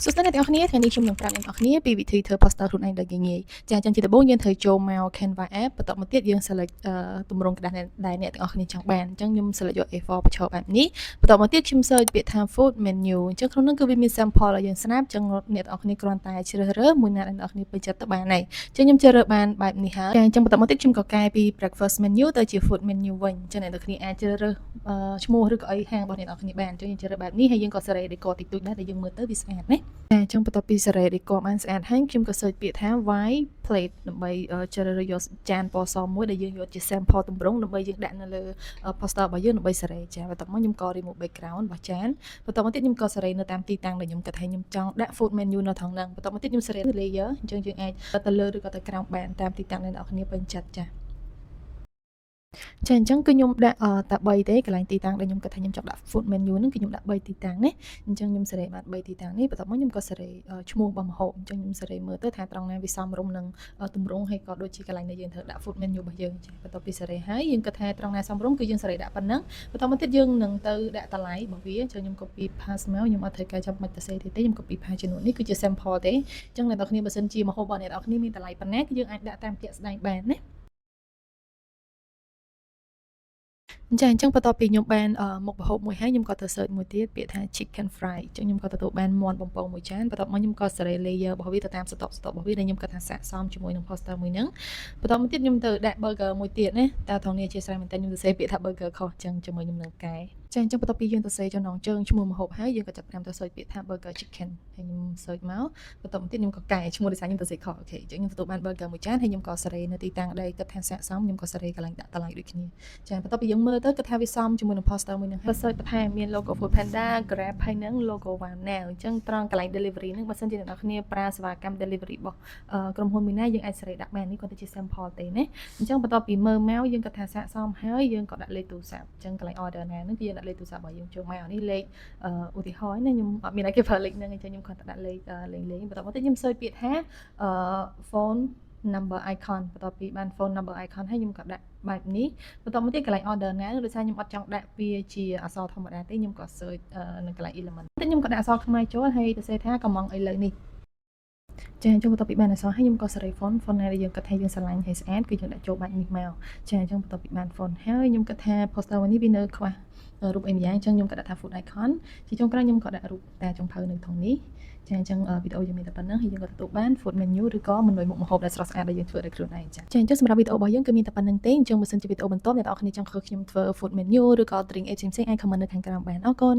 សួស្តីអ្នកទាំងអស់គ្នាថ្ងៃនេះខ្ញុំនឹងប្រាប់អ្នកទាំងអស់គ្នាពីវិធីធ្វើ poster ខ្លួនឯងដោយងាយៗចាអញ្ចឹងជាដំបូងយើងត្រូវចូលមក Canva app បន្ទាប់មកទៀតយើង select ទម្រង់ក្តារដែលអ្នកទាំងអស់គ្នាចង់បានអញ្ចឹងខ្ញុំ select យក A4 បញ្ឈរបែបនេះបន្ទាប់មកទៀតខ្ញុំ search ពាក្យថា food menu អញ្ចឹងក្នុងនោះគឺវាមាន sample ឲ្យយើងស្ដាប់អញ្ចឹងអ្នកទាំងអស់គ្នាគ្រាន់តែជ្រើសរើសមួយណាដែលអ្នកទាំងអស់គ្នាពេញចិត្តទៅបានហើយអញ្ចឹងខ្ញុំជ្រើសរើសបានបែបនេះហើយចាអញ្ចឹងបន្ទាប់មកទៀតខ្ញុំក៏កែពី breakfast menu ទៅជា food menu វិញអញ្ចឹងអ្នកទាំងអស់គ្នាអាចជ្រើសរើសឈ្មោះឬក៏អីហាងរបស់អ្នកទាំងអស់គ្នាបានអញ្ចឹងយើងជ្រើសរើសបែបនេះហើយយើងក៏ សេរី decor តិចតួចដែរដែលយើងមើលទៅវាស្អាតណាចាអញ្ចឹងបន្ទាប់ពី សេរី decor បានស្អាតហើយខ្ញុំក៏ search ពាក្យថា white plate ដើម្បីជ្រើសរើសយកចានពណ៌សមួយដែលយើងយកជា sample ទម្រង់ដើម្បីយើងដាក់នៅលើ poster របស់យើងដើម្បីសេរីចាបន្ទាប់មកខ្ញុំក៏ remove background របស់ចានបន្ទាប់មកទៀតខ្ញុំក៏សេរីនៅតាមទីតាំងដែលខ្ញុំគិតថាខ្ញុំចង់ដាក់ food menu នៅត្រង់ហ្នឹងបន្ទាប់មកទៀតខ្ញុំសេរី layer អញ្ចឹងយើងអាចទៅលើឬក៏ទៅក្រោមបានតាមទីតាំងដែលអ្នកនរគ្នាពេញចិត្តចាចាអញ្ចឹងគឺខ្ញុំដាក់តែ3ទេកន្លែងទីតាំងដែលខ្ញុំគិតថាខ្ញុំចង់ដាក់ food menu ហ្នឹងគឺខ្ញុំដាក់3ទីតាំងណាអញ្ចឹងខ្ញុំសេរីបាន3ទីតាំងនេះបន្ទាប់មកខ្ញុំក៏សេរីឈ្មោះរបស់ម្ហូបអញ្ចឹងខ្ញុំសេរីមើលទៅថាត្រង់ណាវាសមរម្យនឹងទម្រង់ហើយក៏ដូចជាកន្លែងដែលយើងត្រូវដាក់ food menu របស់យើងចាបន្ទាប់ពីសេរីហើយយើងគិតថាត្រង់ណាសមរម្យគឺយើងសេរីដាក់ប៉ុណ្ណឹងបន្ទាប់មកទៀតយើងនឹងទៅដាក់តម្លៃរបស់វាអញ្ចឹងខ្ញុំ copy paste មកខ្ញុំអត់ត្រូវការចាំបាច់ទៅសេរីទេខ្ញុំ copy paste ចំនួននេះគឺជា sample ទេអញ្ចឹងអ្នកនរគ្នាបើសិនជាម្ហូបរបស់អ្នកនរគ្នាមានតម្លៃប៉ុណ្ណាគឺយើងអាចដាក់តាមជាក់ស្ដែងបានណាចាអញ្ចឹងបន្ទាប់ពីខ្ញុំបានមុខម្ហូបមួយហើយខ្ញុំក៏ទៅ search មួយទៀតពាក្យថា chicken fry អញ្ចឹងខ្ញុំក៏ទទួលបានមាន់បំពងមួយចានបន្ទាប់មកខ្ញុំក៏សេរី layer របស់វាទៅតាមស្តុករបស់វាដែលខ្ញុំគិតថាស័ក្តិសមជាមួយនឹង poster មួយហ្នឹងបន្ទាប់មកទៀតខ្ញុំទៅដាក់ burger មួយទៀតណាតើត្រង់នេះជាស្រ័យមែនតើខ្ញុំសរសេរពាក្យថា burger ខុសអញ្ចឹងជាមួយខ្ញុំនឹងកែចាអញ្ចឹងបន្ទាប់ពីយើងទៅសេចំណងជើងឈ្មោះម្ហូបហើយយើងក៏ចាប់ផ្ដើមទៅ search ពាក្យថា burger chicken ហើយខ្ញុំ search មកបន្ទាប់មកទៀតខ្ញុំក៏កែឈ្មោះដោយសារខ្ញុំទៅសេខុសអូខេអញ្ចឹងខ្ញុំទទួលបាន burger មួយចានហើយខ្ញុំក៏សេរីនៅទីតាំងដែលគិតថាស័ក្តិសមខ្ញុំក៏សេរីកន្លែងដាក់តម្លៃដូចគ្នាចាបន្ទាប់ពីយើងមើលទៅគិតថាវាសមជាមួយនឹង poster មួយហ្នឹងហើយ search បន្ថែមមាន logo Food Panda Grab ហើយនឹង logo Wow Now អញ្ចឹងត្រង់កន្លែង delivery ហ្នឹងបើសិនជាអ្នកនរគ្នាប្រើសេវាកម្ម delivery របស់ក្រុមហ៊ុនមួយណាយើងអាចសេរីដាក់បាននេះគាត់ទៅជា sample ទេណាអញ្ចឹងបន្ទាប់ពីមើលមកយើងគិតថាស័ក្តិសមហើយយើងក៏ដាក់លេខទូរស័ព្ទអញ្ចឹងកន្លែង order ណាហ្នឹងគឺយើងដាក់លេខទូរស័ព្ទរបស់យើងចូលមកនេះលេខឧទាហរណ៍ណាខ្ញុំអត់មានឲ្យគេប្រើលេខហ្នឹងអញ្ចឹងខ្ញុំគាត់ដាក់លេខលេងបន្ទាប់មកទៀតខ្ញុំ search ពាក្យថាphone number icon បន្ទាប់ពីបាន phone number icon ហើយខ្ញុំក៏ដាក់បែបនេះបន្ទាប់មកទៀតកន្លែង order ណាដោយសារខ្ញុំអត់ចង់ដាក់វាជាអក្សរធម្មតាទេខ្ញុំក៏ search នៅកន្លែង element តែខ្ញុំក៏ដាក់អក្សរខ្មែរចូលហើយទៅសេថាកំងឥឡូវនេះចាអញ្ចឹងបន្ទាប់ពីបានអក្សរហើយខ្ញុំក៏សេរី font ណាដែលយើងគិតថាយើងស្រឡាញ់ហើយស្អាតគឺយើងដាក់ចូលបែបនេះមកចាអញ្ចឹងបន្ទាប់ពីបាន font ហើយខ្ញុំគិតថា poster នេះវានៅខ្វះរូបអីម្យ៉ាងអញ្ចឹងខ្ញុំក៏ដាក់ថា food icon ជាចុងក្រោយខ្ញុំក៏ដាក់រូបតាចុងភៅនៅក្នុងនេះចាអញ្ចឹងវីដេអូយើងមានតែប៉ុណ្្នឹងហើយយើងក៏ទទួលបាន food menu ឬក៏មិនមួយមុខម្ហូបដែលស្រស់ស្អាតដែលយើងធ្វើដោយខ្លួនឯងចាអញ្ចឹងសម្រាប់វីដេអូរបស់យើងគឺមានតែប៉ុណ្្នឹងទេអញ្ចឹងបើសិនជាវីដេអូបន្ទាប់អ្នកនរគ្នាចង់ឃើញខ្ញុំធ្វើ food menu ឬក៏ drink អីផ្សេងៗអាច comment នៅខាងក្រោមបានអរគុណ